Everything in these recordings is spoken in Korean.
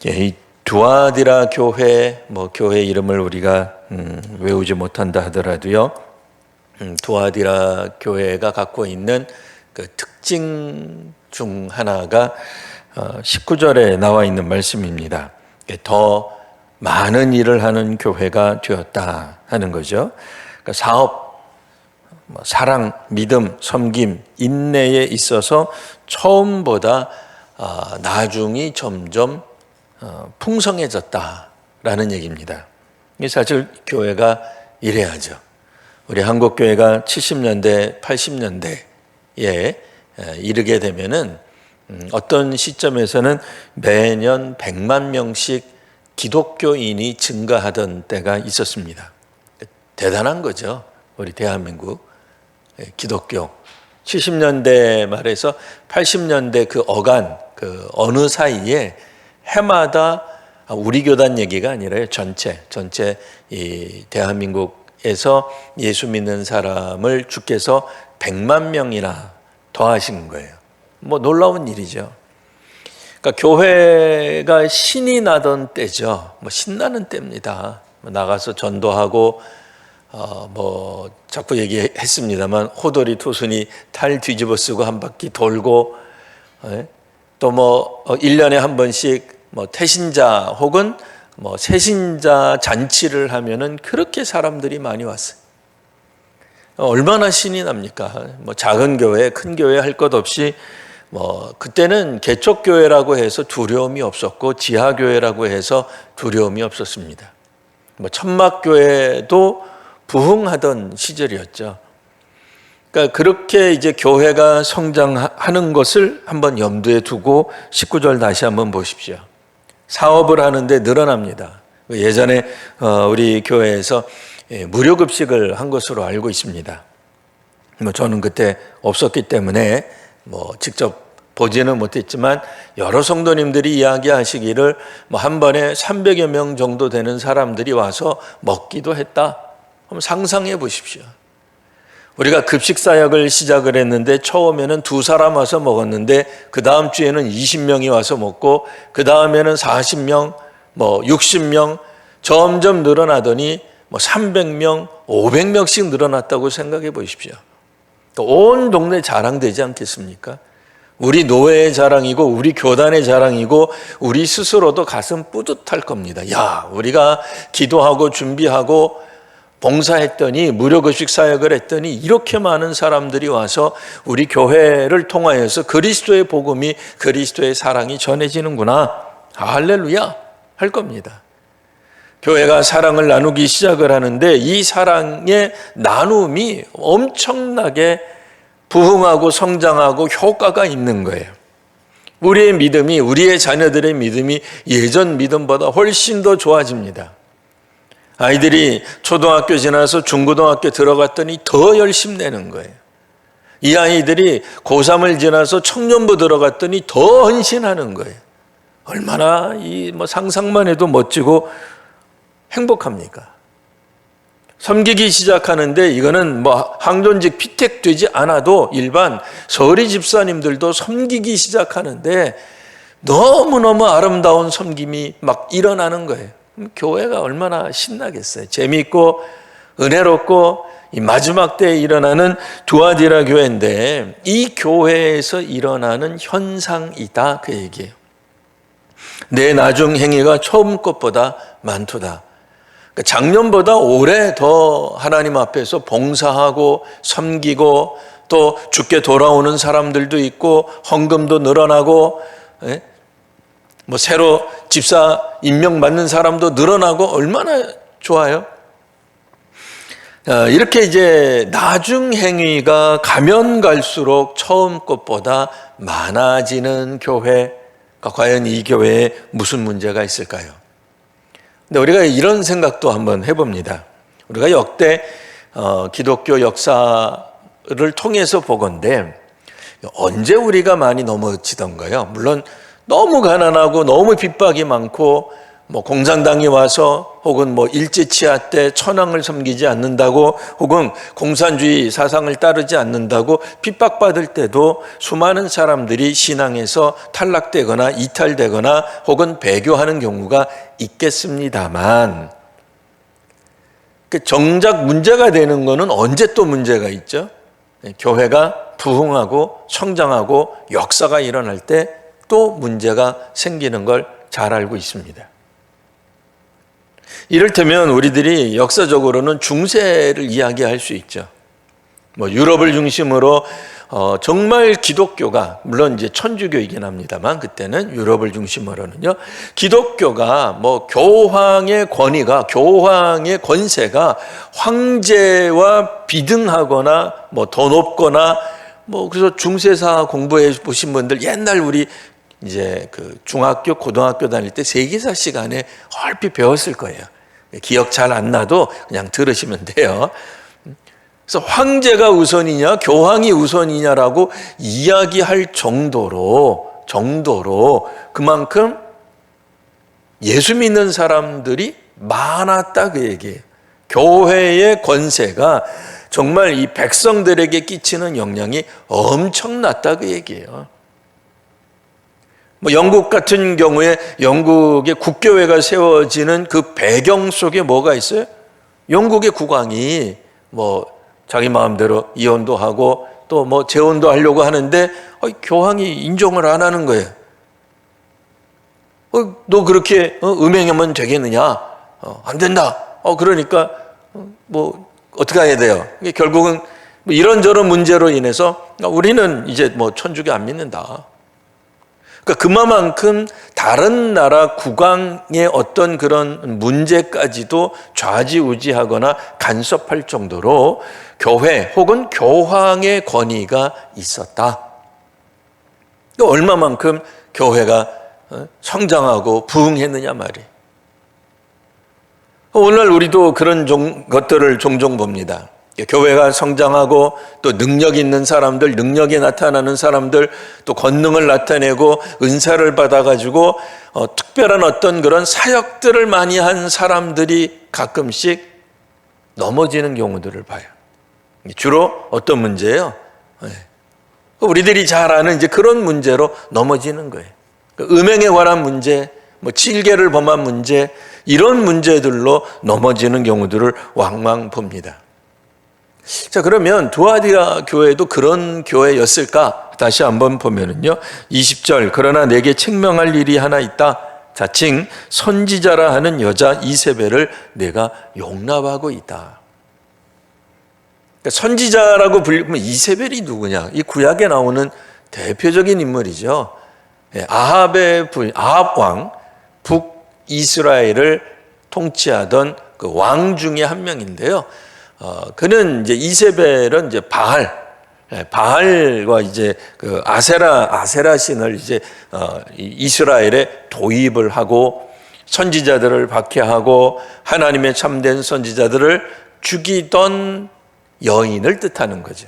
이 두아디라 교회, 교회 이름을 우리가 외우지 못한다 하더라도요, 두아디라 교회가 갖고 있는 그 특징 중 하나가 19절에 나와 있는 말씀입니다. 더 많은 일을 하는 교회가 되었다 하는 거죠. 그러니까 사업, 사랑, 믿음, 섬김, 인내에 있어서 처음보다 나중이 점점 풍성해졌다라는 얘기입니다. 사실 교회가 이래야죠. 우리 한국 교회가 70년대, 80년대에 이르게 되면은 어떤 시점에서는 매년 100만 명씩 기독교인이 증가하던 때가 있었습니다. 대단한 거죠. 우리 대한민국 기독교. 70년대 말에서 80년대 그 어간, 그 어느 사이에 해마다 우리 교단 얘기가 아니라요. 전체 이 대한민국에서 예수 믿는 사람을 주께서 100만 명이나 더하신 거예요. 놀라운 일이죠. 그러니까 교회가 신이 나던 때죠. 신나는 때입니다. 나가서 전도하고 자꾸 얘기했습니다만 호돌이 투순이 탈 뒤집어 쓰고 한 바퀴 돌고 또 1년에 한 번씩 태신자 혹은 새신자 잔치를 하면은 그렇게 사람들이 많이 왔어요. 얼마나 신이 납니까? 작은 교회, 큰 교회 할 것 없이 그때는 개척교회라고 해서 두려움이 없었고 지하교회라고 해서 두려움이 없었습니다. 천막교회도 부흥하던 시절이었죠. 그러니까 그렇게 이제 교회가 성장하는 것을 한번 염두에 두고 19절 다시 한번 보십시오. 사업을 하는데 늘어납니다. 예전에 우리 교회에서 무료급식을 한 것으로 알고 있습니다. 저는 그때 없었기 때문에 직접 보지는 못했지만 여러 성도님들이 이야기하시기를 한 번에 300여 명 정도 되는 사람들이 와서 먹기도 했다. 한번 상상해 보십시오. 우리가 급식사역을 시작을 했는데 처음에는 2사람 와서 먹었는데 그 다음 주에는 20명이 와서 먹고 그 다음에는 40명, 60명 점점 늘어나더니 300명, 500명씩 늘어났다고 생각해 보십시오. 온 동네 자랑되지 않겠습니까? 우리 노회의 자랑이고 우리 교단의 자랑이고 우리 스스로도 가슴 뿌듯할 겁니다. 야, 우리가 기도하고 준비하고 봉사했더니 무료급식 사역을 했더니 이렇게 많은 사람들이 와서 우리 교회를 통하여서 그리스도의 복음이 그리스도의 사랑이 전해지는구나. 할렐루야 할 겁니다. 교회가 사랑을 나누기 시작을 하는데 이 사랑의 나눔이 엄청나게 부흥하고 성장하고 효과가 있는 거예요. 우리의 믿음이, 우리의 자녀들의 믿음이 예전 믿음보다 훨씬 더 좋아집니다. 아이들이 초등학교 지나서 중고등학교 들어갔더니 더 열심 내는 거예요. 이 아이들이 고3을 지나서 청년부 들어갔더니 더 헌신하는 거예요. 얼마나 상상만 해도 멋지고 행복합니까? 섬기기 시작하는데 이거는 항존직 피택되지 않아도 일반 서리 집사님들도 섬기기 시작하는데 너무너무 아름다운 섬김이 막 일어나는 거예요. 교회가 얼마나 신나겠어요. 재미있고 은혜롭고 이 마지막 때에 일어나는 두아디라 교회인데 이 교회에서 일어나는 현상이다 그 얘기예요. 내 나중 행위가 처음 것보다 많도다. 작년보다 올해 더 하나님 앞에서 봉사하고 섬기고 또 주께 돌아오는 사람들도 있고 헌금도 늘어나고 새로 집사 임명 받는 사람도 늘어나고 얼마나 좋아요. 이렇게 이제 나중 행위가 가면 갈수록 처음 것보다 많아지는 교회, 과연 이 교회에 무슨 문제가 있을까요? 근데 우리가 이런 생각도 한번 해봅니다. 우리가 역대 기독교 역사를 통해서 보건대 언제 우리가 많이 넘어지던가요? 물론 너무 가난하고 너무 핍박이 많고 뭐 공산당이 와서 혹은 뭐 일제치하 때 천황을 섬기지 않는다고 혹은 공산주의 사상을 따르지 않는다고 핍박받을 때도 수많은 사람들이 신앙에서 탈락되거나 이탈되거나 혹은 배교하는 경우가 있겠습니다만, 정작 문제가 되는 것은 언제 또 문제가 있죠? 교회가 부흥하고 성장하고 역사가 일어날 때 또 문제가 생기는 걸 잘 알고 있습니다. 이를테면 우리들이 역사적으로는 중세를 이야기할 수 있죠. 뭐 유럽을 중심으로 정말 기독교가, 물론 이제 천주교이긴 합니다만 그때는 유럽을 중심으로는요, 기독교가 뭐 교황의 권위가, 교황의 권세가 황제와 비등하거나 뭐 더 높거나, 뭐 그래서 중세사 공부해 보신 분들 옛날 우리 이제 그 중학교 고등학교 다닐 때 세계사 시간에 얼핏 배웠을 거예요. 기억 잘 안 나도 그냥 들으시면 돼요. 그래서 황제가 우선이냐 교황이 우선이냐라고 이야기할 정도로 그만큼 예수 믿는 사람들이 많았다, 그 얘기예요. 교회의 권세가 정말 이 백성들에게 끼치는 영향이 엄청났다, 그 얘기예요. 뭐 영국 같은 경우에 영국의 국교회가 세워지는 그 배경 속에 뭐가 있어요? 영국의 국왕이 뭐 자기 마음대로 이혼도 하고 또 뭐 재혼도 하려고 하는데 교황이 인정을 안 하는 거예요. 너 그렇게 음행하면 되겠느냐? 안 된다. 그러니까 뭐 어떻게 해야 돼요? 결국은 뭐 이런저런 문제로 인해서 우리는 이제 뭐 천주교 안 믿는다. 그러니까 그만큼 다른 나라 국왕의 어떤 그런 문제까지도 좌지우지하거나 간섭할 정도로 교회 혹은 교황의 권위가 있었다. 얼마만큼 교회가 성장하고 부흥했느냐 말이에요. 오늘날 우리도 그런 것들을 종종 봅니다. 교회가 성장하고 또 능력 있는 사람들, 능력이 나타나는 사람들, 또 권능을 나타내고 은사를 받아가지고 특별한 어떤 그런 사역들을 많이 한 사람들이 가끔씩 넘어지는 경우들을 봐요. 주로 어떤 문제예요? 우리들이 잘 아는 이제 그런 문제로 넘어지는 거예요. 음행에 관한 문제, 뭐 칠계를 범한 문제, 이런 문제들로 넘어지는 경우들을 왕왕 봅니다. 자, 그러면 두아디라 교회도 그런 교회였을까? 다시 한번 보면은요, 20절, 그러나 내게 책명할 일이 하나 있다. 자칭 선지자라 하는 여자 이세벨을 내가 용납하고 있다. 그러니까 선지자라고 불리면 이세벨이 누구냐? 이 구약에 나오는 대표적인 인물이죠. 아합의 부인, 아합 왕, 북이스라엘을 통치하던 그 왕 중에 한 명인데요. 그는 이제 이세벨은 이제 바알과 이제 그 아세라 신을 이제 이스라엘에 도입을 하고 선지자들을 박해하고 하나님의 참된 선지자들을 죽이던 여인을 뜻하는 거죠.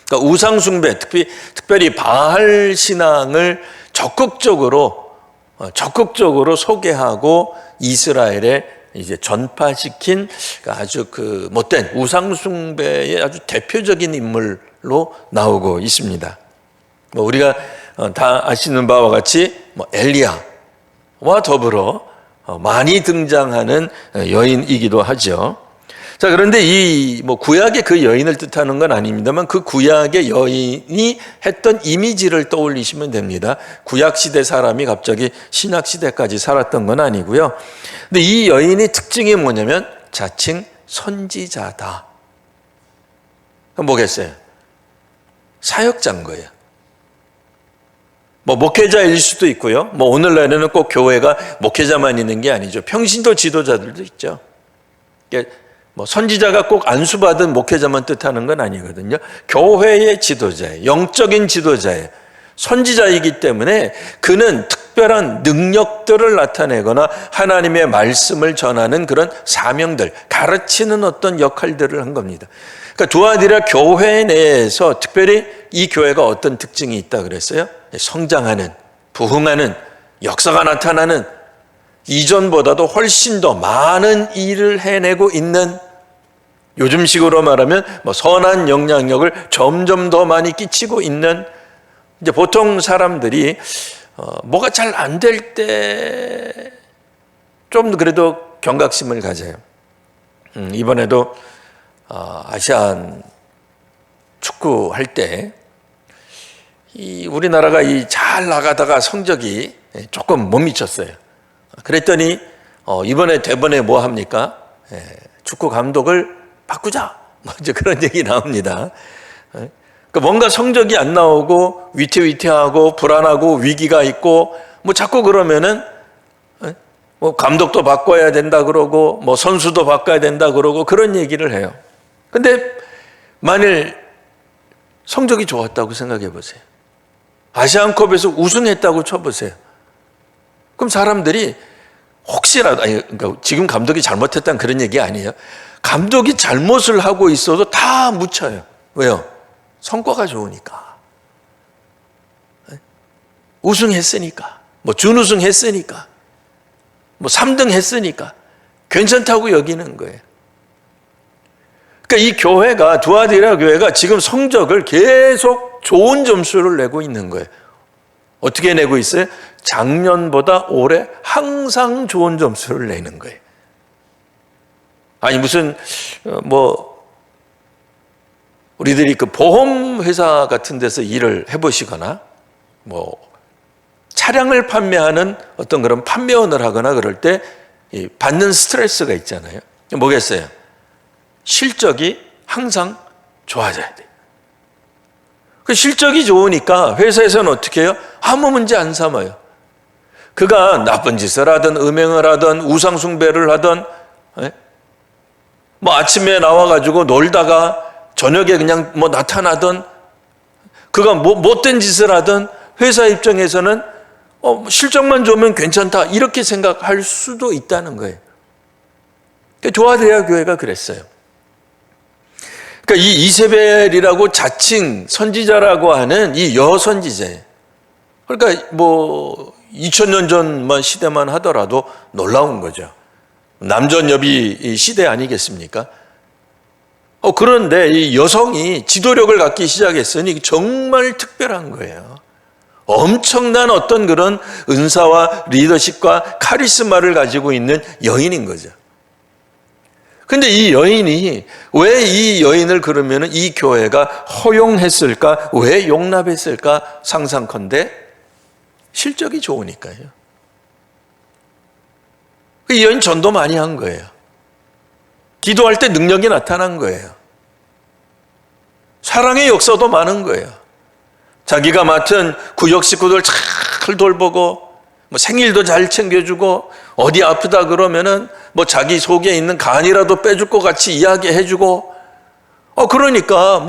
그러니까 우상 숭배, 특별히 바알 신앙을 적극적으로 소개하고 이스라엘에 이제 전파시킨 아주 그 못된 우상 숭배의 아주 대표적인 인물로 나오고 있습니다. 뭐 우리가 다 아시는 바와 같이 뭐 엘리야와 더불어 많이 등장하는 여인이기도 하죠. 자, 그런데 이 뭐 구약의 그 여인을 뜻하는 건 아닙니다만 그 구약의 여인이 했던 이미지를 떠올리시면 됩니다. 구약 시대 사람이 갑자기 신약 시대까지 살았던 건 아니고요. 근데 이 여인의 특징이 뭐냐면 자칭 선지자다. 그럼 뭐겠어요? 사역자인 거예요. 뭐 목회자일 수도 있고요. 뭐 오늘날에는 꼭 교회가 목회자만 있는 게 아니죠. 평신도 지도자들도 있죠. 뭐 선지자가 꼭 안수받은 목회자만 뜻하는 건 아니거든요. 교회의 지도자예요. 영적인 지도자예요. 선지자이기 때문에 그는 특별한 능력들을 나타내거나 하나님의 말씀을 전하는 그런 사명들, 가르치는 어떤 역할들을 한 겁니다. 그러니까 두아디라 교회 내에서 특별히 이 교회가 어떤 특징이 있다 그랬어요? 성장하는, 부흥하는, 역사가 나타나는 이전보다도 훨씬 더 많은 일을 해내고 있는, 요즘식으로 말하면 선한 영향력을 점점 더 많이 끼치고 있는, 이제 보통 사람들이 뭐가 잘 안 될 때 좀 그래도 경각심을 가져요. 이번에도 아시안 축구할 때 우리나라가 잘 나가다가 성적이 조금 못 미쳤어요. 그랬더니 이번에 대번에 뭐 합니까? 축구 감독을 바꾸자. 이제 그런 얘기 나옵니다. 그러니까 뭔가 성적이 안 나오고 위태위태하고 불안하고 위기가 있고 자꾸 그러면은 감독도 바꿔야 된다 그러고 선수도 바꿔야 된다 그러고 그런 얘기를 해요. 근데 만일 성적이 좋았다고 생각해 보세요. 아시안컵에서 우승했다고 쳐보세요. 그럼 사람들이 혹시라도, 그러니까 지금 감독이 잘못했다는 그런 얘기 아니에요. 감독이 잘못을 하고 있어도 다 묻혀요. 왜요? 성과가 좋으니까. 우승했으니까. 준우승 했으니까. 3등 했으니까. 괜찮다고 여기는 거예요. 그러니까 이 교회가, 두아디라 교회가 지금 성적을 계속 좋은 점수를 내고 있는 거예요. 어떻게 내고 있어요? 작년보다 올해 항상 좋은 점수를 내는 거예요. 아니 무슨 우리들이 그 보험회사 같은 데서 일을 해보시거나 차량을 판매하는 어떤 그런 판매원을 하거나 그럴 때 받는 스트레스가 있잖아요. 뭐겠어요? 실적이 항상 좋아져야 돼요. 그 실적이 좋으니까 회사에서는 어떻게 해요? 아무 문제 안 삼아요. 그가 나쁜 짓을 하든 음행을 하든 우상숭배를 하든 아침에 나와가지고 놀다가 저녁에 그냥 나타나든 그가 못된 짓을 하든 회사 입장에서는 실적만 좋으면 괜찮다 이렇게 생각할 수도 있다는 거예요. 두아디라 교회가 그랬어요. 그러니까 이 이세벨이라고 자칭 선지자라고 하는 이 여선지자예요. 그러니까 2000년 전만 시대만 하더라도 놀라운 거죠. 남전여비 시대 아니겠습니까? 그런데 이 여성이 지도력을 갖기 시작했으니 정말 특별한 거예요. 엄청난 어떤 그런 은사와 리더십과 카리스마를 가지고 있는 여인인 거죠. 근데 이 여인이 왜 이 여인을 그러면 이 교회가 허용했을까? 왜 용납했을까? 상상컨대 실적이 좋으니까요. 이 여인 전도 많이 한 거예요. 기도할 때 능력이 나타난 거예요. 사랑의 역사도 많은 거예요. 자기가 맡은 구역 식구들 잘 돌보고 생일도 잘 챙겨주고 어디 아프다 그러면은 자기 속에 있는 간이라도 빼줄 것 같이 이야기해주고 그러니까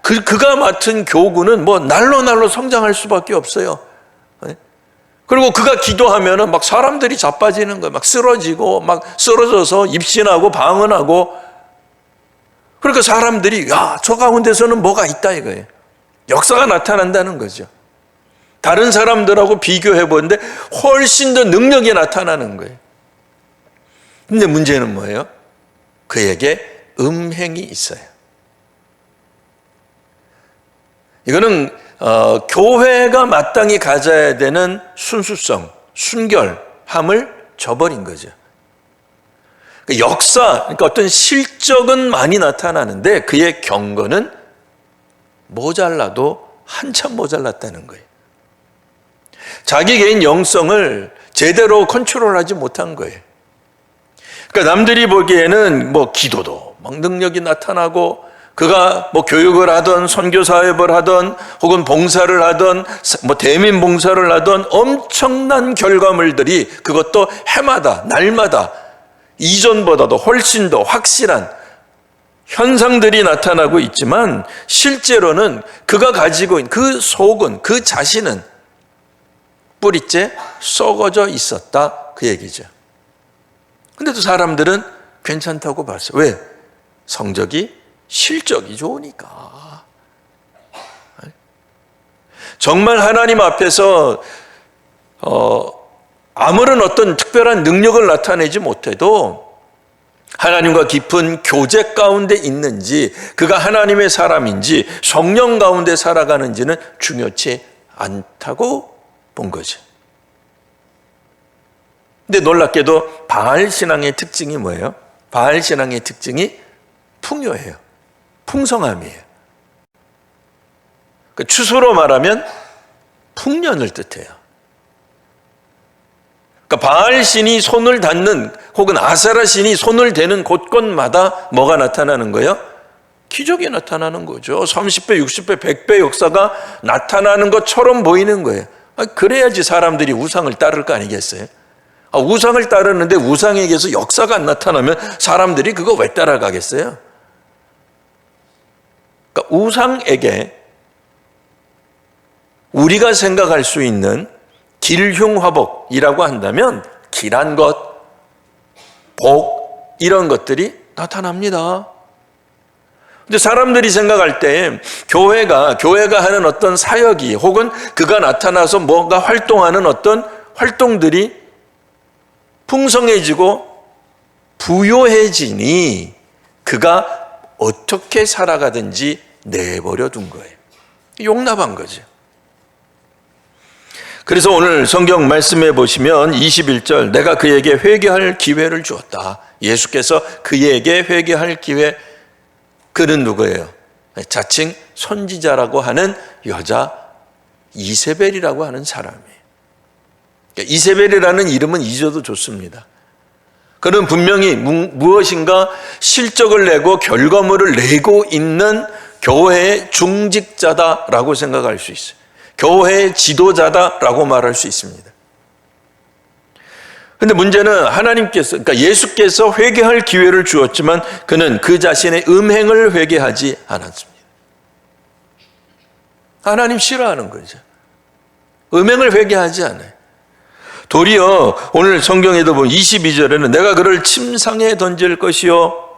그가 맡은 교구는 날로 성장할 수밖에 없어요. 그리고 그가 기도하면은 사람들이 자빠지는 거예요. 쓰러지고 쓰러져서 입신하고 방언하고 그러니까 사람들이 저 가운데서는 뭐가 있다 이거예요. 역사가 나타난다는 거죠. 다른 사람들하고 비교해 보는데 훨씬 더 능력이 나타나는 거예요. 근데 문제는 뭐예요? 그에게 음행이 있어요. 이거는 교회가 마땅히 가져야 되는 순수성, 순결함을 저버린 거죠. 그러니까 어떤 실적은 많이 나타나는데 그의 경건은 모자라도 한참 모자랐다는 거예요. 자기 개인 영성을 제대로 컨트롤하지 못한 거예요. 그러니까 남들이 보기에는 기도도 능력이 나타나고 그가 교육을 하든 선교 사역을 하든 혹은 봉사를 하든 대민 봉사를 하든 엄청난 결과물들이 그것도 해마다 날마다 이전보다도 훨씬 더 확실한 현상들이 나타나고 있지만 실제로는 그가 가지고 있는 그 속은, 그 자신은 뿌리째 썩어져 있었다 그 얘기죠. 근데도 사람들은 괜찮다고 봤어요. 왜? 성적이 실적이 좋으니까. 정말 하나님 앞에서 아무런 어떤 특별한 능력을 나타내지 못해도 하나님과 깊은 교제 가운데 있는지, 그가 하나님의 사람인지 성령 가운데 살아가는지는 중요치 않다고 본 거죠. 근데 놀랍게도 바알 신앙의 특징이 뭐예요? 바알 신앙의 특징이 풍요해요. 풍성함이에요. 그 추수로 말하면 풍년을 뜻해요. 그러니까 바알 신이 손을 닿는, 혹은 아세라 신이 손을 대는 곳곳마다 뭐가 나타나는 거예요? 기적이 나타나는 거죠. 30배, 60배, 100배 역사가 나타나는 것처럼 보이는 거예요. 그래야지 사람들이 우상을 따를 거 아니겠어요? 우상을 따르는데 우상에게서 역사가 안 나타나면 사람들이 그거 왜 따라가겠어요? 그러니까 우상에게 우리가 생각할 수 있는 길흉화복이라고 한다면 길한 것, 복, 이런 것들이 나타납니다. 근데 사람들이 생각할 때 교회가 하는 어떤 사역이, 혹은 그가 나타나서 뭔가 활동하는 어떤 활동들이 풍성해지고 부요해지니 그가 어떻게 살아가든지 내버려 둔 거예요. 용납한 거죠. 그래서 오늘 성경 말씀해 보시면 21절, 내가 그에게 회개할 기회를 주었다. 예수께서 그에게 회개할 기회, 그는 누구예요? 자칭 선지자라고 하는 여자 이세벨이라고 하는 사람이에요. 이세벨이라는 이름은 잊어도 좋습니다. 그는 분명히 무엇인가 실적을 내고 결과물을 내고 있는 교회의 중직자다라고 생각할 수 있어요. 교회의 지도자다라고 말할 수 있습니다. 그런데 문제는 하나님께서, 그러니까 예수께서 회개할 기회를 주었지만 그는 그 자신의 음행을 회개하지 않았습니다. 하나님 싫어하는 거죠. 음행을 회개하지 않아요. 도리어 오늘 성경에도 보면 22절에는 내가 그를 침상에 던질 것이요.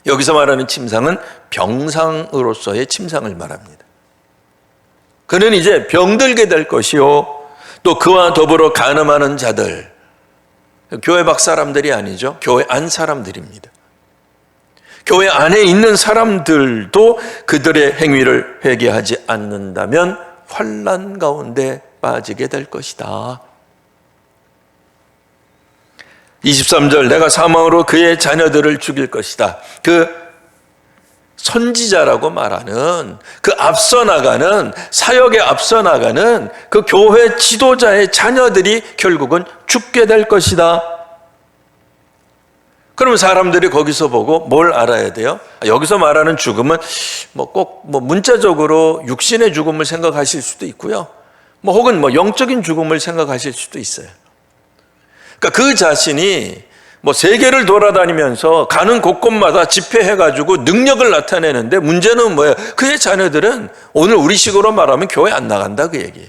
여기서 말하는 침상은 병상으로서의 침상을 말합니다. 그는 이제 병들게 될 것이요. 또 그와 더불어 간음하는 자들, 교회 밖 사람들이 아니죠. 교회 안 사람들입니다. 교회 안에 있는 사람들도 그들의 행위를 회개하지 않는다면 환난 가운데 빠지게 될 것이다. 23절, 내가 사망으로 그의 자녀들을 죽일 것이다. 그 선지자라고 말하는, 그 앞서 나가는, 사역에 앞서 나가는 그 교회 지도자의 자녀들이 결국은 죽게 될 것이다. 그러면 사람들이 거기서 보고 뭘 알아야 돼요? 여기서 말하는 죽음은 꼭 문자적으로 육신의 죽음을 생각하실 수도 있고요. 혹은 영적인 죽음을 생각하실 수도 있어요. 그러니까 그 자신이 세계를 돌아다니면서 가는 곳곳마다 집회해가지고 능력을 나타내는데, 문제는 뭐예요? 그의 자녀들은 오늘 우리식으로 말하면 교회 안 나간다, 그 얘기예요.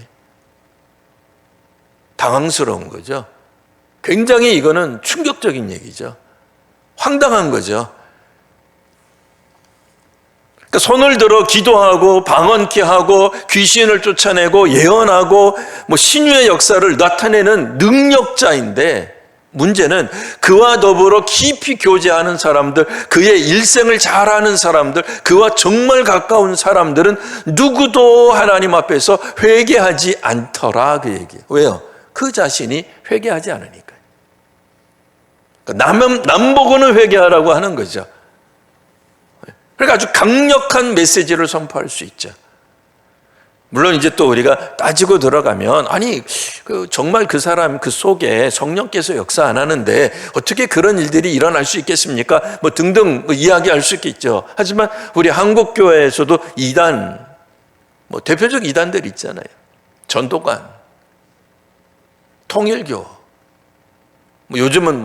당황스러운 거죠. 굉장히 이거는 충격적인 얘기죠. 황당한 거죠. 그러니까 손을 들어 기도하고 방언케 하고 귀신을 쫓아내고 예언하고 신유의 역사를 나타내는 능력자인데, 문제는 그와 더불어 깊이 교제하는 사람들, 그의 일생을 잘 아는 사람들, 그와 정말 가까운 사람들은 누구도 하나님 앞에서 회개하지 않더라, 그 얘기예요. 왜요? 그 자신이 회개하지 않으니까요. 남 보고는 회개하라고 하는 거죠. 그러니까 아주 강력한 메시지를 선포할 수 있죠. 물론 이제 또 우리가 따지고 들어가면, 정말 그 사람 그 속에 성령께서 역사 안 하는데 어떻게 그런 일들이 일어날 수 있겠습니까? 등등 이야기할 수 있겠죠. 하지만 우리 한국 교회에서도 이단, 대표적 이단들 있잖아요. 전도관, 통일교, 요즘은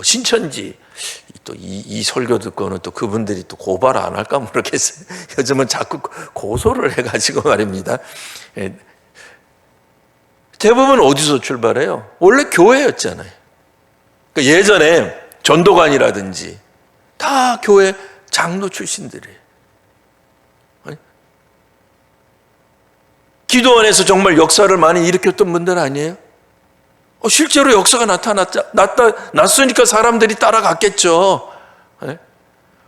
신천지, 또 이 설교 듣고는 또 그분들이 또 고발 안 할까 모르겠어요. 요즘은 자꾸 고소를 해가지고 말입니다. 대부분 어디서 출발해요? 원래 교회였잖아요. 그러니까 예전에 전도관이라든지 다 교회 장로 출신들이에요. 기도원에서 정말 역사를 많이 일으켰던 분들 아니에요? 실제로 역사가 났으니까 사람들이 따라갔겠죠. 예?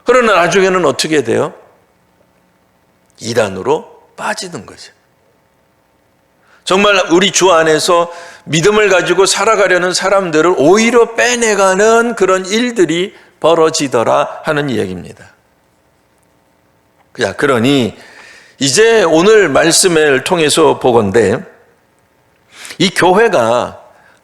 그러나 나중에는 어떻게 돼요? 이단으로 빠지는 거죠. 정말 우리 주 안에서 믿음을 가지고 살아가려는 사람들을 오히려 빼내가는 그런 일들이 벌어지더라 하는 이야기입니다. 그러니 이제 오늘 말씀을 통해서 보건대 이 교회가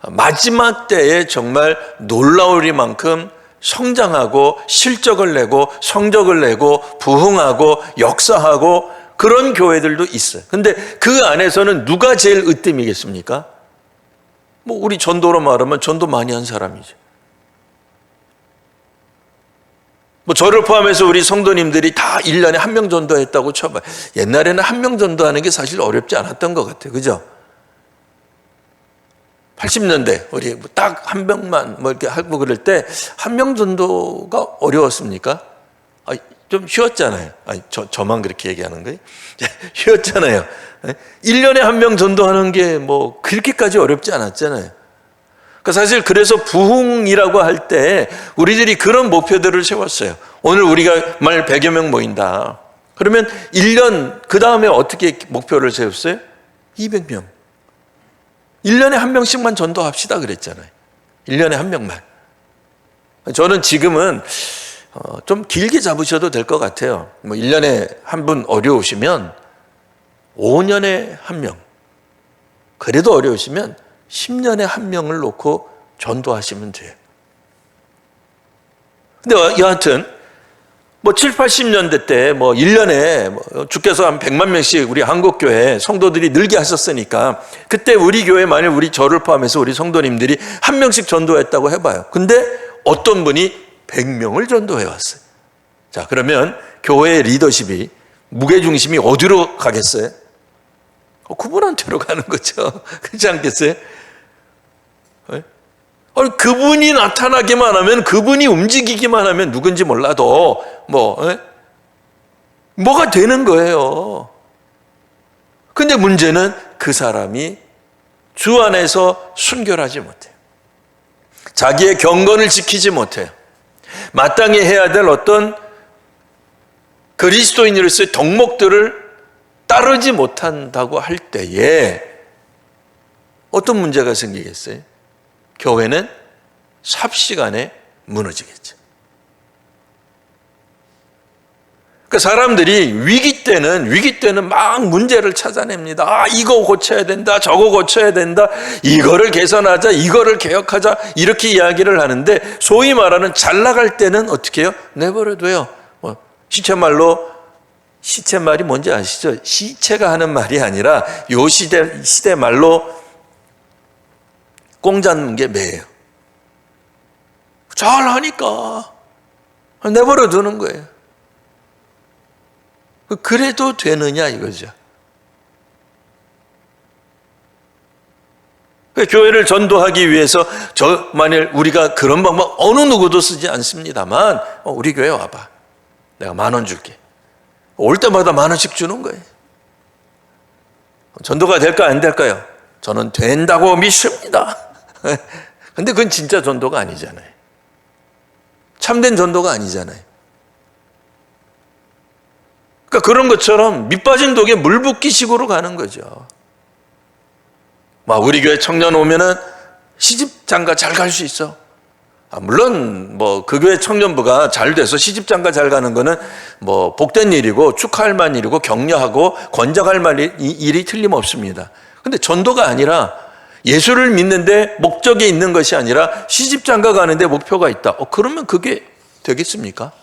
마지막 때에 정말 놀라우리만큼 성장하고 실적을 내고 성적을 내고 부흥하고 역사하고 그런 교회들도 있어요. 근데 그 안에서는 누가 제일 으뜸이겠습니까? 우리 전도로 말하면 전도 많이 한 사람이죠. 저를 포함해서 우리 성도님들이 다 1년에 한 명 전도했다고 쳐봐요. 옛날에는 한 명 전도하는 게 사실 어렵지 않았던 것 같아요. 그죠? 80년대 우리 딱 한 명만 이렇게 하고 그럴 때 한 명 전도가 어려웠습니까? 좀 쉬웠잖아요. 저만 그렇게 얘기하는 거예요? 쉬웠잖아요. 1년에 한 명 전도하는 게 그렇게까지 어렵지 않았잖아요. 사실 그래서 부흥이라고 할 때 우리들이 그런 목표들을 세웠어요. 오늘 우리가 말 100여 명 모인다. 그러면 1년 그 다음에 어떻게 목표를 세웠어요? 200명. 1년에 한 명씩만 전도합시다 그랬잖아요. 1년에 한 명만. 저는 지금은 좀 길게 잡으셔도 될 것 같아요. 1년에 한 분 어려우시면 5년에 한 명. 그래도 어려우시면 10년에 한 명을 놓고 전도하시면 돼요. 근데 여하튼 7, 80년대 때 1년에 주께서 한 100만 명씩 우리 한국교회 성도들이 늘게 하셨으니까 그때 우리 교회 만일 우리 저를 포함해서 우리 성도님들이 한 명씩 전도했다고 해봐요. 근데 어떤 분이 100명을 전도해 왔어요. 자, 그러면 교회의 리더십이 무게중심이 어디로 가겠어요? 그분한테로 가는 거죠. 그렇지 않겠어요? 그분이 나타나기만 하면, 그분이 움직이기만 하면 누군지 몰라도 뭐가 되는 거예요. 근데 문제는 그 사람이 주 안에서 순결하지 못해요. 자기의 경건을 지키지 못해요. 마땅히 해야 될 어떤 그리스도인으로서의 덕목들을 따르지 못한다고 할 때에 어떤 문제가 생기겠어요? 교회는 삽시간에 무너지겠죠. 그러니까 사람들이 위기 때는 막 문제를 찾아냅니다. 이거 고쳐야 된다, 저거 고쳐야 된다, 이거를 개선하자, 이거를 개혁하자, 이렇게 이야기를 하는데 소위 말하는 잘 나갈 때는 어떻게 해요? 내버려둬요. 시체말이 뭔지 아시죠? 시체가 하는 말이 아니라 요 시대 말로 꽁 잡는 게 매예요. 잘하니까 내버려 두는 거예요. 그래도 되느냐 이거죠. 교회를 전도하기 위해서 만일 우리가 그런 방법 어느 누구도 쓰지 않습니다만 우리 교회 와봐. 내가 10,000원 줄게. 올 때마다 10,000원씩 주는 거예요. 전도가 될까 안 될까요? 저는 된다고 믿습니다. 근데 그건 진짜 전도가 아니잖아요. 참된 전도가 아니잖아요. 그러니까 그런 것처럼 밑빠진 독에 물 붓기식으로 가는 거죠. 우리 교회 청년 오면은 시집장가 잘 갈 수 있어. 물론 그 교회 청년부가 잘 돼서 시집장가 잘 가는 거는 복된 일이고 축하할 만한 일이고 격려하고 권장할 만한 일이 틀림없습니다. 근데 전도가 아니라 예수를 믿는데 목적이 있는 것이 아니라 시집장가 가는데 목표가 있다. 그러면 그게 되겠습니까?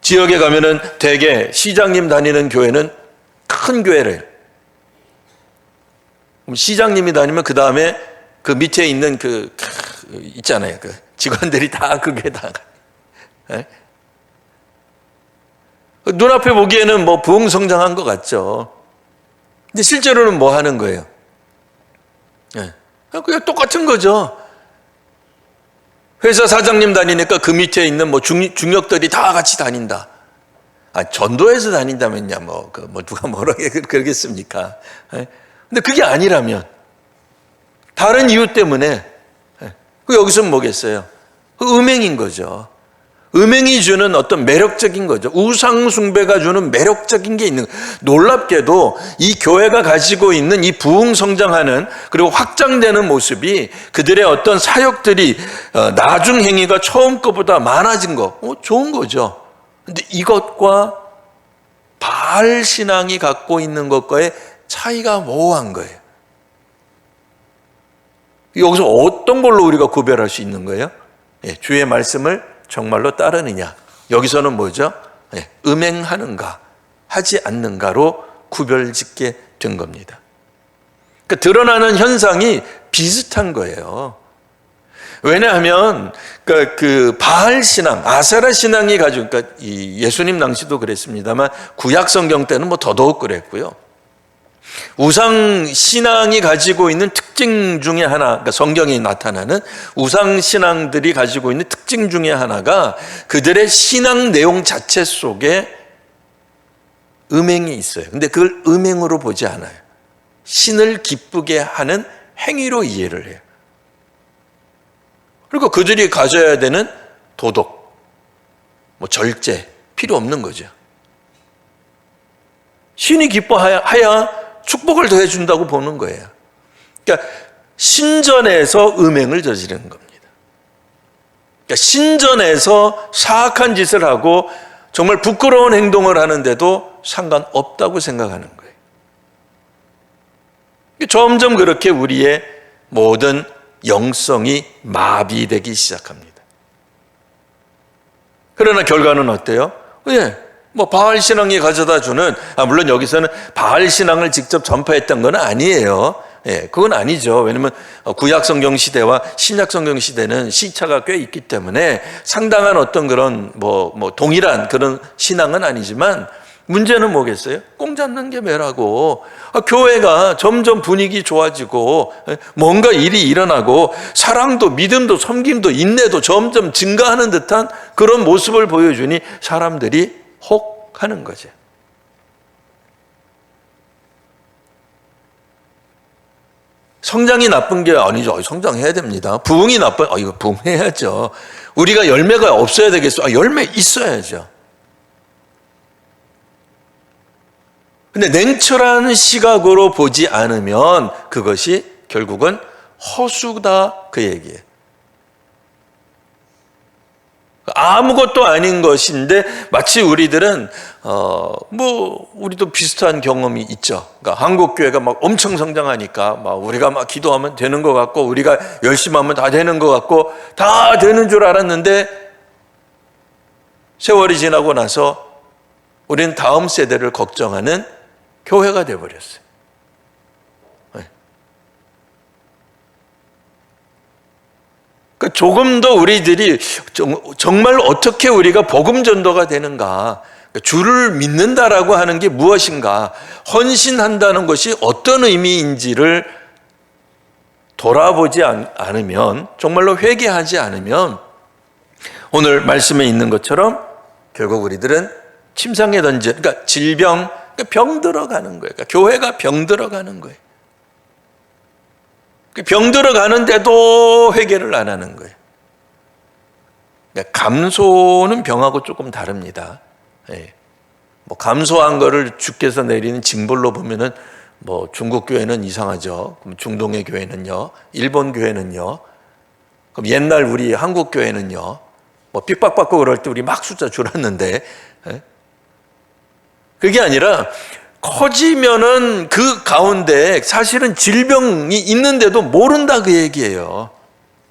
지역에 가면은 대개 시장님 다니는 교회는 큰 교회를, 시장님이 다니면 그 다음에 그 밑에 있는 있잖아요. 그 직원들이 다 그게 다. 눈앞에 보기에는 부흥성장한 것 같죠. 근데 실제로는 뭐 하는 거예요? 그냥 똑같은 거죠. 회사 사장님 다니니까 그 밑에 있는 중역들이 다 같이 다닌다. 전도해서 다닌다면야 뭐 누가 뭐라 그러겠습니까? 근데 그게 아니라면 다른 이유 때문에 여기서 뭐겠어요? 음행인 거죠. 음행이 주는 어떤 매력적인 거죠. 우상 숭배가 주는 매력적인 게 있는 거예요. 놀랍게도 이 교회가 가지고 있는 이 부흥 성장하는 그리고 확장되는 모습이 그들의 어떤 사역들이 나중 행위가 처음 것보다 많아진 거 좋은 거죠. 근데 이것과 바알 신앙이 갖고 있는 것과의 차이가 모호한 거예요. 여기서 어떤 걸로 우리가 구별할 수 있는 거예요? 주의 말씀을 정말로 따르느냐. 여기서는 뭐죠? 음행하는가 하지 않는가로 구별짓게 된 겁니다. 그러니까 드러나는 현상이 비슷한 거예요. 왜냐하면 그 바알 신앙, 아세라 신앙이 가지고, 그러니까 이 예수님 당시도 그랬습니다만 구약 성경 때는 뭐 더더욱 그랬고요. 우상 신앙이 가지고 있는 특징 중에 하나, 그러니까 성경에 나타나는 우상 신앙들이 가지고 있는 특징 중에 하나가 그들의 신앙 내용 자체 속에 음행이 있어요. 근데 그걸 음행으로 보지 않아요. 신을 기쁘게 하는 행위로 이해를 해요. 그리고 그들이 가져야 되는 도덕, 절제 필요 없는 거죠. 신이 기뻐해야 축복을 더해준다고 보는 거예요. 그러니까 신전에서 음행을 저지르는 겁니다. 그러니까 신전에서 사악한 짓을 하고 정말 부끄러운 행동을 하는데도 상관없다고 생각하는 거예요. 점점 그렇게 우리의 모든 영성이 마비되기 시작합니다. 그러나 결과는 어때요? 바알 신앙이 가져다 주는, 물론 여기서는 바알 신앙을 직접 전파했던 건 아니에요. 그건 아니죠. 왜냐면 구약 성경 시대와 신약 성경 시대는 시차가 꽤 있기 때문에 상당한 어떤 그런 동일한 그런 신앙은 아니지만 문제는 뭐겠어요? 꽁 잡는 게 매라고. 교회가 점점 분위기 좋아지고 뭔가 일이 일어나고 사랑도 믿음도 섬김도 인내도 점점 증가하는 듯한 그런 모습을 보여주니 사람들이 혹하는 거죠. 성장이 나쁜 게 아니죠. 성장해야 됩니다. 부흥이 나쁜, 이거 부흥해야죠. 우리가 열매가 없어야 되겠어. 열매 있어야죠. 근데 냉철한 시각으로 보지 않으면 그것이 결국은 허수다, 그 얘기예요. 아무것도 아닌 것인데 마치 우리들은 우리도 비슷한 경험이 있죠. 그러니까 한국 교회가 막 엄청 성장하니까 우리가 막 기도하면 되는 것 같고 우리가 열심히 하면 다 되는 것 같고 다 되는 줄 알았는데 세월이 지나고 나서 우리는 다음 세대를 걱정하는 교회가 되어버렸어요. 그러니까 조금 더 우리들이 정말 어떻게 우리가 복음 전도가 되는가, 주를 믿는다라고 하는 게 무엇인가, 헌신한다는 것이 어떤 의미인지를 돌아보지 않으면, 정말로 회개하지 않으면 오늘 말씀에 있는 것처럼 결국 우리들은 침상에 그러니까 질병, 병 들어가는 거예요. 그러니까 교회가 병 들어가는 거예요. 병 들어가는데도 회개를 안 하는 거예요. 그러니까 감소는 병하고 조금 다릅니다. 감소한 거를 주께서 내리는 징벌로 보면은 중국 교회는 이상하죠. 그럼 중동의 교회는요, 일본 교회는요, 그럼 옛날 우리 한국 교회는요, 핍박받고 그럴 때 우리 막 숫자 줄었는데, 그게 아니라 커지면은 그 가운데 사실은 질병이 있는데도 모른다, 그 얘기예요.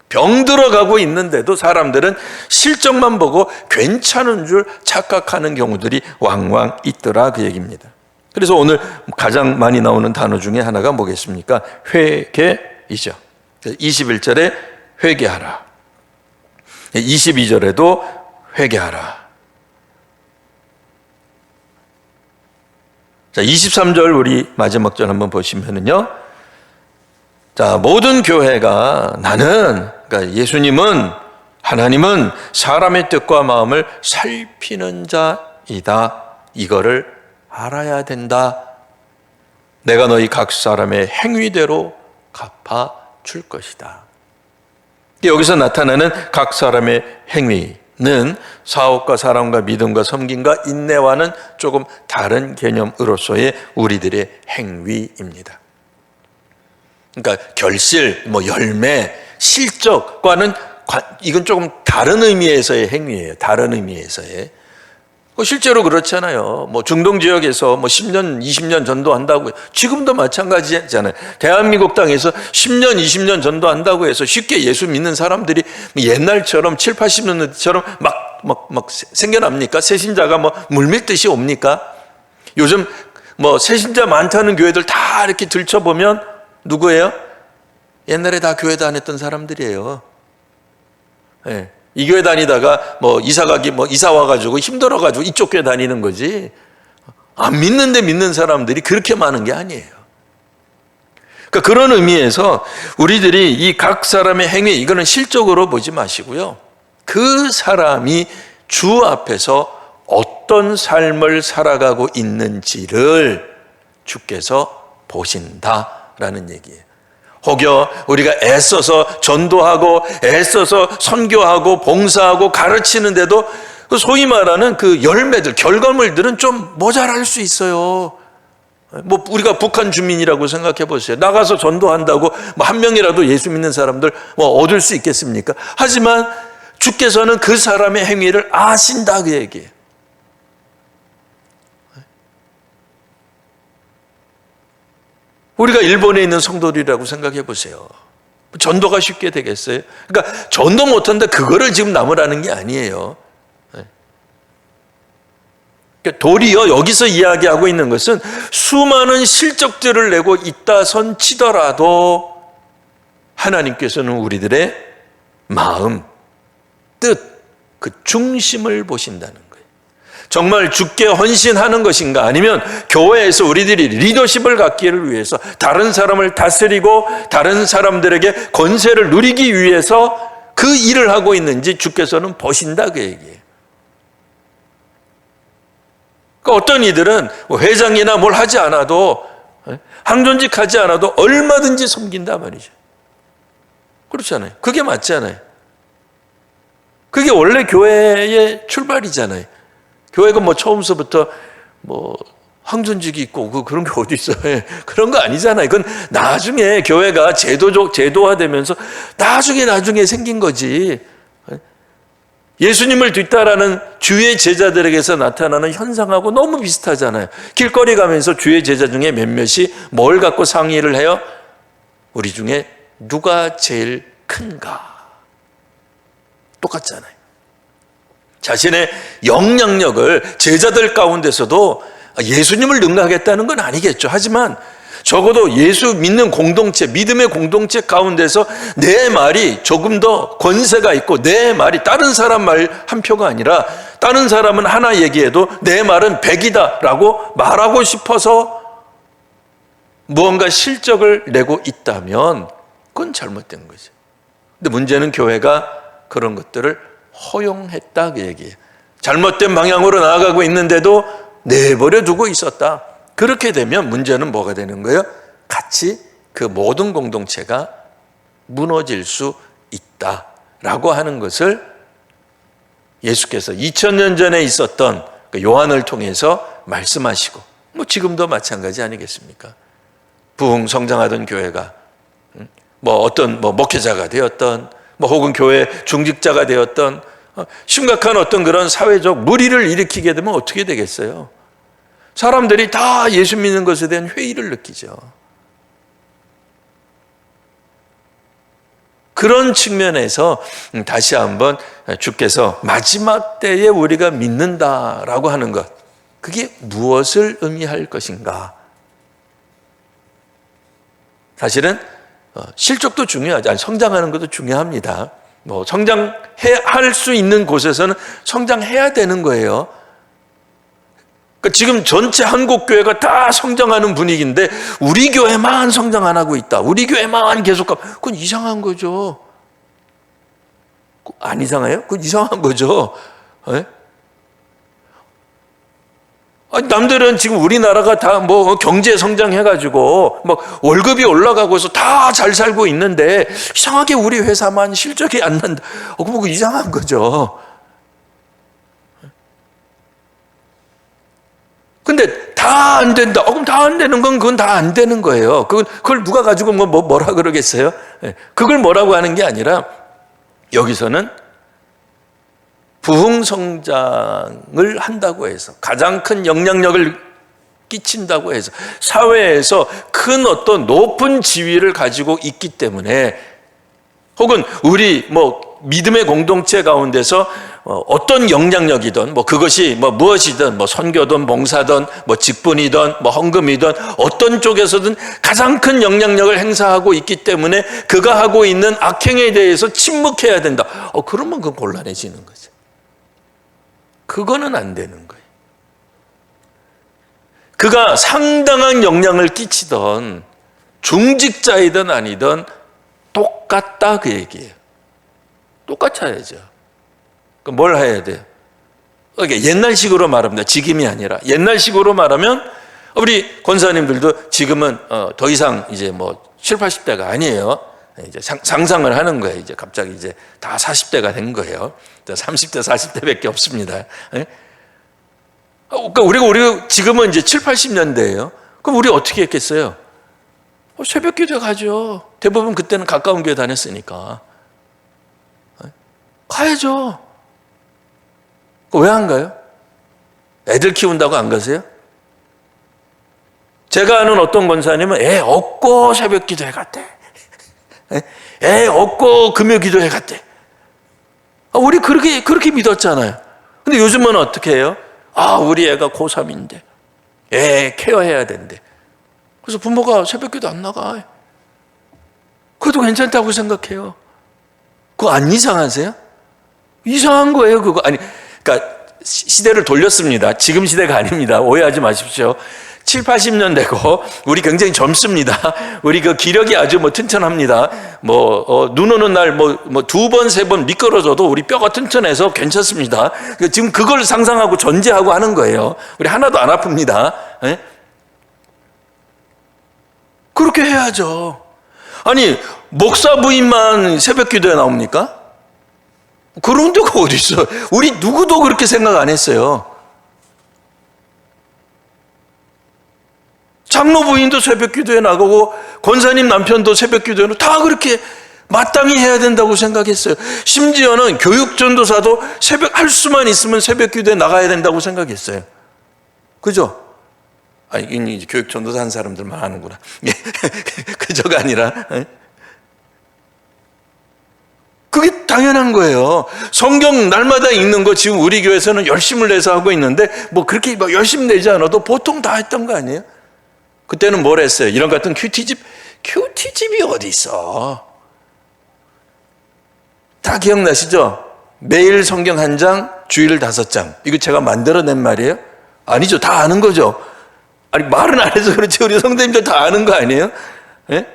병 들어가고 있는데도 사람들은 실적만 보고 괜찮은 줄 착각하는 경우들이 왕왕 있더라, 그 얘기입니다. 그래서 오늘 가장 많이 나오는 단어 중에 하나가 뭐겠습니까? 회개이죠. 21절에 회개하라, 22절에도 회개하라. 자, 23절 우리 마지막 절 한번 보시면은요. 자, 모든 교회가 그러니까 예수님은, 하나님은 사람의 뜻과 마음을 살피는 자이다, 이거를 알아야 된다. 내가 너희 각 사람의 행위대로 갚아줄 것이다. 여기서 나타나는 각 사람의 행위는 사업과 사랑과 믿음과 섬김과 인내와는 조금 다른 개념으로서의 우리들의 행위입니다. 그러니까 결실, 열매, 실적과는 이건 조금 다른 의미에서의 행위예요. 다른 의미에서의. 실제로 그렇잖아요. 중동 지역에서 10년, 20년 전도한다고, 지금도 마찬가지잖아요. 대한민국 땅에서 10년, 20년 전도한다고 해서 쉽게 예수 믿는 사람들이 옛날처럼 7, 80년대처럼 막 생겨납니까? 새신자가 물밀듯이 옵니까? 요즘 새신자 많다는 교회들 다 이렇게 들춰보면 누구예요? 옛날에 다 교회 다녔던 사람들이에요. 네. 이 교회 다니다가 이사 와가지고 힘들어가지고 이쪽 교회 다니는 거지. 안 믿는데 믿는 사람들이 그렇게 많은 게 아니에요. 그러니까 그런 의미에서 우리들이 이 각 사람의 행위, 이거는 실적으로 보지 마시고요. 그 사람이 주 앞에서 어떤 삶을 살아가고 있는지를 주께서 보신다라는 얘기예요. 혹여 우리가 애써서 전도하고 애써서 선교하고 봉사하고 가르치는데도 소위 말하는 그 열매들, 결과물들은 좀 모자랄 수 있어요. 우리가 북한 주민이라고 생각해 보세요. 나가서 전도한다고 한 명이라도 예수 믿는 사람들 얻을 수 있겠습니까? 하지만 주께서는 그 사람의 행위를 아신다, 그 얘기예요. 우리가 일본에 있는 성도들이라고 생각해 보세요. 전도가 쉽게 되겠어요? 그러니까 전도 못한다, 그거를 지금 남으라는 게 아니에요. 그러니까 도리어 여기서 이야기하고 있는 것은 수많은 실적들을 내고 있다 손 치더라도 하나님께서는 우리들의 마음, 뜻, 그 중심을 보신다는 거예요. 정말 주께 헌신하는 것인가, 아니면 교회에서 우리들이 리더십을 갖기를 위해서 다른 사람을 다스리고 다른 사람들에게 권세를 누리기 위해서 그 일을 하고 있는지 주께서는 보신다, 그 얘기예요. 그러니까 어떤 이들은 회장이나 뭘 하지 않아도, 항존직 하지 않아도 얼마든지 섬긴다 말이죠. 그렇잖아요. 그게 맞잖아요. 그게 원래 교회의 출발이잖아요. 교회가 처음서부터 항존직이 있고 그런 게 어디 있어요? 그런 거 아니잖아요. 그건 나중에 교회가 제도화되면서 나중에 생긴 거지. 예수님을 뒤따라는 주의 제자들에게서 나타나는 현상하고 너무 비슷하잖아요. 길거리 가면서 주의 제자 중에 몇몇이 뭘 갖고 상의를 해요? 우리 중에 누가 제일 큰가? 똑같잖아요. 자신의 영향력을 제자들 가운데서도 예수님을 능가하겠다는 건 아니겠죠. 하지만 적어도 예수 믿는 공동체, 믿음의 공동체 가운데서 내 말이 조금 더 권세가 있고, 내 말이 다른 사람 말 한 표가 아니라 다른 사람은 하나 얘기해도 내 말은 100이다라고 말하고 싶어서 무언가 실적을 내고 있다면 그건 잘못된 거죠. 근데 문제는 교회가 그런 것들을 허용했다, 그 얘기예요. 잘못된 방향으로 나아가고 있는데도 내버려 두고 있었다. 그렇게 되면 문제는 뭐가 되는 거예요? 같이 그 모든 공동체가 무너질 수 있다라고 하는 것을 예수께서 2000년 전에 있었던 요한을 통해서 말씀하시고, 지금도 마찬가지 아니겠습니까? 부흥 성장하던 교회가 어떤 목회자가 되었던, 혹은 교회 중직자가 되었던 심각한 어떤 그런 사회적 물의를 일으키게 되면 어떻게 되겠어요? 사람들이 다 예수 믿는 것에 대한 회의를 느끼죠. 그런 측면에서 다시 한번 주께서 마지막 때에 우리가 믿는다라고 하는 것, 그게 무엇을 의미할 것인가? 사실은 실적도 중요하지, 성장하는 것도 중요합니다. 성장할 수 있는 곳에서는 성장해야 되는 거예요. 그러니까 지금 전체 한국교회가 다 성장하는 분위기인데 우리 교회만 성장 안 하고 있다, 우리 교회만 계속 그건 이상한 거죠. 안 이상해요? 그건 이상한 거죠. 네? 아니, 남들은 지금 우리나라가 다 뭐 경제 성장해가지고 막 월급이 올라가고 해서 다 잘 살고 있는데 이상하게 우리 회사만 실적이 안 난다. 그거 이상한 거죠. 근데 다 안 된다. 그럼 다 안 되는 건 그건 다 안 되는 거예요. 그걸 누가 가지고 뭐라 그러겠어요? 그걸 뭐라고 하는 게 아니라 여기서는 부흥성장을 한다고 해서 가장 큰 영향력을 끼친다고 해서 사회에서 큰 어떤 높은 지위를 가지고 있기 때문에 혹은 우리 믿음의 공동체 가운데서 어떤 영향력이든 그것이 무엇이든 선교든 봉사든 직분이든 헌금이든 어떤 쪽에서든 가장 큰 영향력을 행사하고 있기 때문에 그가 하고 있는 악행에 대해서 침묵해야 된다. 그러면 그건 곤란해지는 거죠. 그거는 안 되는 거예요. 그가 상당한 영향을 끼치던 중직자이든 아니든 똑같다 그 얘기예요. 똑같아야죠. 그럼 뭘 해야 돼요? 옛날식으로 말합니다. 지금이 아니라 옛날식으로 말하면 우리 권사님들도 지금은 더 이상 이제 7, 80대가 아니에요. 이제 상상을 하는 거예요. 이제 갑자기 이제 다 40대가 된 거예요. 30대, 40대밖에 없습니다. 그러니까 우리가 지금은 이제 7, 80년대예요. 그럼 우리 어떻게 했겠어요? 새벽 기도 가죠. 대부분 그때는 가까운 교회 다녔으니까. 가야죠. 왜 안 가요? 애들 키운다고 안 가세요? 제가 아는 어떤 권사님은 애 업고 새벽 기도회 갔대. 애 업고 금요 기도회 갔대. 우리 그렇게 믿었잖아요. 근데 요즘은 어떻게 해요? 우리 애가 고3인데 애 케어해야 된대. 그래서 부모가 새벽 기도 안 나가. 그것도 괜찮다고 생각해요. 그거 안 이상하세요? 이상한 거예요, 그거. 그러니까 시대를 돌렸습니다. 지금 시대가 아닙니다. 오해하지 마십시오. 7, 80년대고 우리 굉장히 젊습니다. 우리 그 기력이 아주 튼튼합니다. 눈 오는 날 두 번, 세 번 미끄러져도 우리 뼈가 튼튼해서 괜찮습니다. 지금 그걸 상상하고 전제하고 하는 거예요. 우리 하나도 안 아픕니다. 네? 그렇게 해야죠. 아니, 목사 부인만 새벽 기도에 나옵니까? 그런 데가 어디 있어요? 우리 누구도 그렇게 생각 안 했어요. 장로 부인도 새벽 기도에 나가고 권사님 남편도 새벽 기도에 다 그렇게 마땅히 해야 된다고 생각했어요. 심지어는 교육 전도사도 할 수만 있으면 새벽 기도에 나가야 된다고 생각했어요. 그죠? 이제 교육 전도사 한 사람들만 하는구나. 그저가 아니라 그게 당연한 거예요. 성경 날마다 읽는 거 지금 우리 교회에서는 열심을 내서 하고 있는데 그렇게 열심 내지 않아도 보통 다 했던 거 아니에요? 그때는 뭘 했어요? 이런 같은 큐티집이 어디 있어? 다 기억나시죠? 매일 성경 한 장, 주일 5장. 이거 제가 만들어낸 말이에요? 아니죠. 다 아는 거죠. 말은 안 해서 그렇지 우리 성도님들 다 아는 거 아니에요? 예?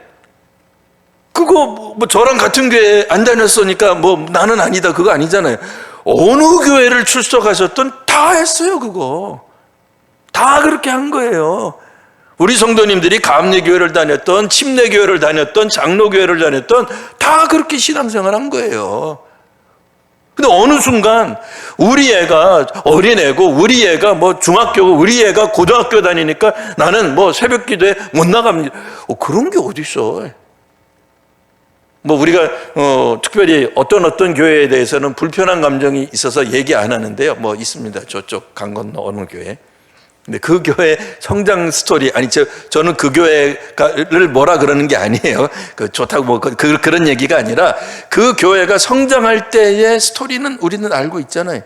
그거 저랑 같은 교회 안 다녔으니까 나는 아니다 그거 아니잖아요. 어느 교회를 출석하셨든 다 했어요. 그거 다 그렇게 한 거예요. 우리 성도님들이 감리교회를 다녔던 침례교회를 다녔던 장로교회를 다녔던 다 그렇게 신앙생활 한 거예요. 근데 어느 순간 우리 애가 어린애고 우리 애가 중학교고 우리 애가 고등학교 다니니까 나는 새벽 기도에 못 나갑니다. 그런 게 어디 있어? 우리가 특별히 어떤 교회에 대해서는 불편한 감정이 있어서 얘기 안 하는데요. 있습니다. 저쪽 강 건너 어느 교회. 근데 그 교회 성장 스토리 저는 그 교회를 뭐라 그러는 게 아니에요. 좋다고 그런 얘기가 아니라 그 교회가 성장할 때의 스토리는 우리는 알고 있잖아요.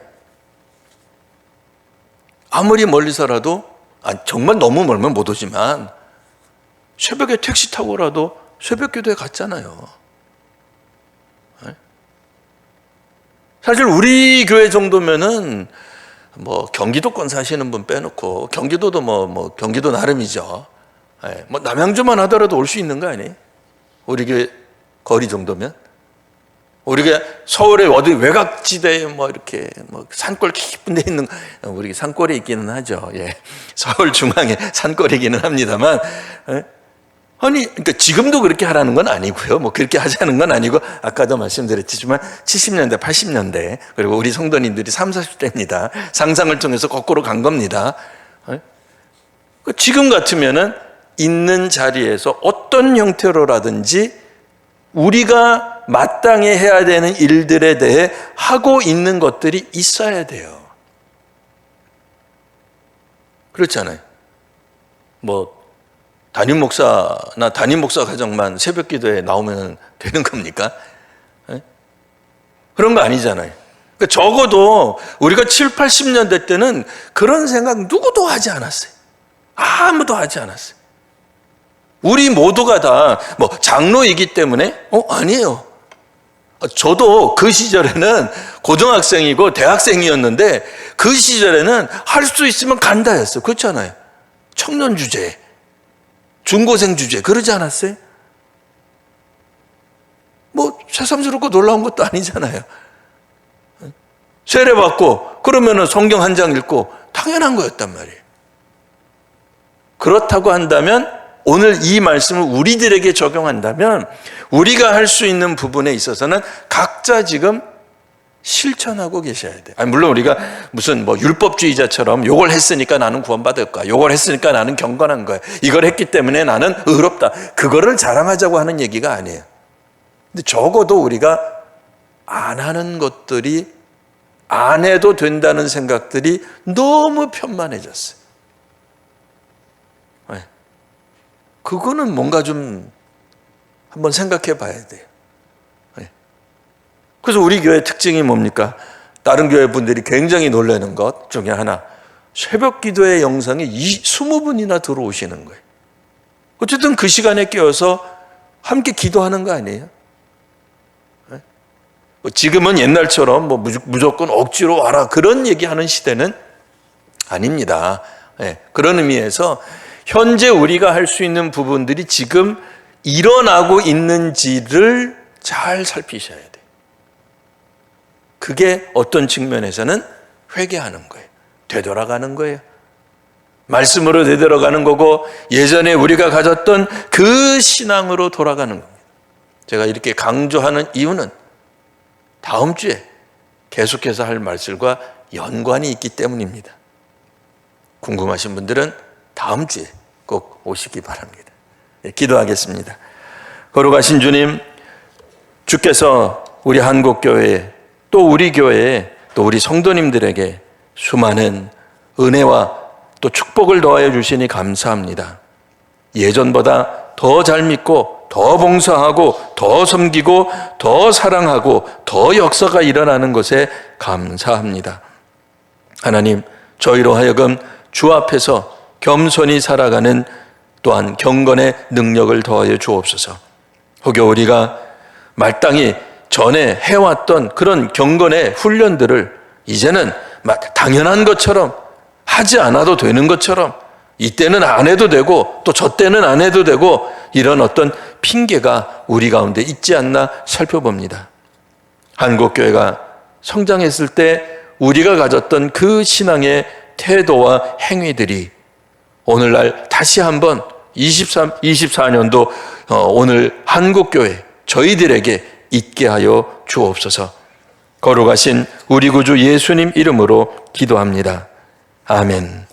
아무리 멀리서라도 정말 너무 멀면 못 오지만 새벽에 택시 타고라도 새벽 기도에 갔잖아요. 사실 우리 교회 정도면은 경기도권 사시는 분 빼놓고 경기도도 경기도 나름이죠. 남양주만 하더라도 올 수 있는 거 아니에요? 우리 교회 거리 정도면. 우리가 서울의 어디 외곽지대에 뭐 이렇게 뭐 산골 깊은 데 있는, 우리 산골에 있기는 하죠. 예. 서울 중앙에 산골이기는 합니다만, 아니, 그러니까 지금도 그렇게 하라는 건 아니고요. 뭐 그렇게 하자는 건 아니고, 아까도 말씀드렸지만 70년대, 80년대, 그리고 우리 성도님들이 30, 40대입니다. 상상을 통해서 거꾸로 간 겁니다. 지금 같으면은 있는 자리에서 어떤 형태로라든지 우리가 마땅히 해야 되는 일들에 대해 하고 있는 것들이 있어야 돼요. 그렇잖아요. 뭐 담임 목사나 담임 목사 가정만 새벽 기도에 나오면 되는 겁니까? 그런 거 아니잖아요. 그러니까 적어도 우리가 7, 80년대 때는 그런 생각 누구도 하지 않았어요. 아무도 하지 않았어요. 우리 모두가 다 뭐 장로이기 때문에 아니에요. 저도 그 시절에는 고등학생이고 대학생이었는데 그 시절에는 할 수 있으면 간다였어요. 그렇잖아요. 청년 주제, 중고생 주제 그러지 않았어요? 뭐 새삼스럽고 놀라운 것도 아니잖아요. 세례받고 그러면은 성경 한 장 읽고 당연한 거였단 말이에요. 그렇다고 한다면 오늘 이 말씀을 우리들에게 적용한다면 우리가 할 수 있는 부분에 있어서는 각자 지금 실천하고 계셔야 돼요. 아니, 물론 우리가 무슨 뭐 율법주의자처럼 요걸 했으니까 나는 구원받을 거야. 요걸 했으니까 나는 경건한 거야. 이걸 했기 때문에 나는 의롭다. 그거를 자랑하자고 하는 얘기가 아니에요. 근데 적어도 우리가 안 하는 것들이 안 해도 된다는 생각들이 너무 편만해졌어요. 그거는 뭔가 좀 한번 생각해 봐야 돼요. 그래서 우리 교회 특징이 뭡니까? 다른 교회 분들이 굉장히 놀라는 것 중에 하나, 새벽 기도의 영상이 20분이나 들어오시는 거예요. 어쨌든 그 시간에 깨어서 함께 기도하는 거 아니에요? 지금은 옛날처럼 뭐 무조건 억지로 와라 그런 얘기하는 시대는 아닙니다. 그런 의미에서 현재 우리가 할 수 있는 부분들이 지금 일어나고 있는지를 잘 살피셔야 돼요. 그게 어떤 측면에서는 회개하는 거예요. 되돌아가는 거예요. 말씀으로 되돌아가는 거고 예전에 우리가 가졌던 그 신앙으로 돌아가는 겁니다. 제가 이렇게 강조하는 이유는 다음 주에 계속해서 할 말씀과 연관이 있기 때문입니다. 궁금하신 분들은 다음 주에 꼭 오시기 바랍니다. 기도하겠습니다. 거룩하신 주님, 주께서 우리 한국교회에 또 우리 교회에 또 우리 성도님들에게 수많은 은혜와 또 축복을 더하여 주시니 감사합니다. 예전보다 더 잘 믿고 더 봉사하고 더 섬기고 더 사랑하고 더 역사가 일어나는 것에 감사합니다. 하나님, 저희로 하여금 주 앞에서 겸손히 살아가는 또한 경건의 능력을 더하여 주옵소서. 혹여 우리가 마땅히 전에 해왔던 그런 경건의 훈련들을 이제는 당연한 것처럼 하지 않아도 되는 것처럼 이때는 안 해도 되고 또 저 때는 안 해도 되고 이런 어떤 핑계가 우리 가운데 있지 않나 살펴봅니다. 한국교회가 성장했을 때 우리가 가졌던 그 신앙의 태도와 행위들이 오늘날 다시 한번 24년도 오늘 한국교회 저희들에게 있게 하여 주옵소서. 거룩하신 우리 구주 예수님 이름으로 기도합니다. 아멘.